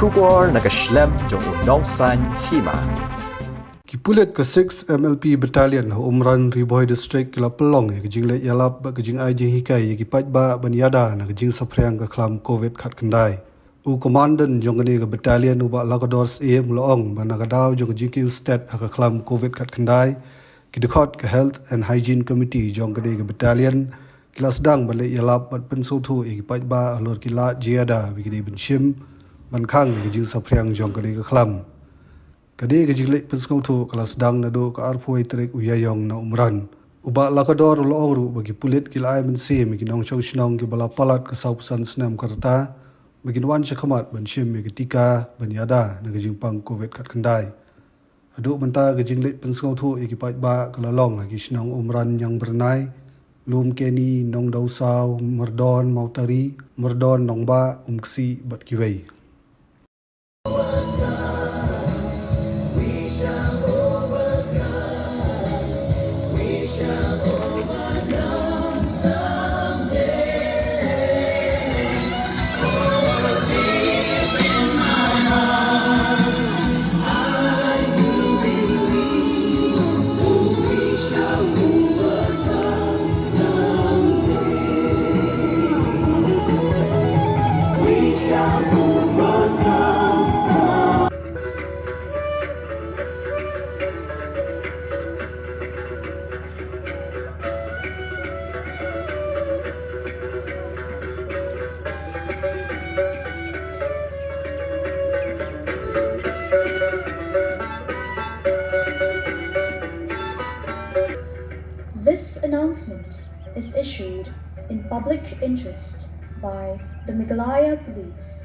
Trubor nagaslem jong unongsan Hima. Pulit ke 6 MLP Battalion umran Riboy District kila pelong ke jing le Ïalap ke jing ai jing hikai ke pajba baniada na ke jing sapriang ke klam COVID khat kendai. U komandan jong ke battalion uba lakodors e mulong banagadaw jong jing ki state ke klam COVID khat kendai ki dekhot ke health and hygiene committee jong ke battalion kila sedang bale Ïalap bat pensothu e pajba alor kila jiada bi ke benshim ban khang ke jing sapriang jong ke klam. Kadi ke jinglet pensong tu kelas dang na do ke arpoi trek uyayong na umran. Uba lakador loong ru bagi pulit kila ay mensi megi nong syong sinong ke bala palat ke saupusan senam karta megi wan syakamat ban syim megi tika ban yada na ke jingpang COVID kat kendai. Aduk menta ke jinglet pensong tu iki ba kelalong agi sinong umran yang bernai lum keni nong dausau merdon mautari merdon nong ba umksi bat kiwei. This announcement is issued in public interest by the Meghalaya Police.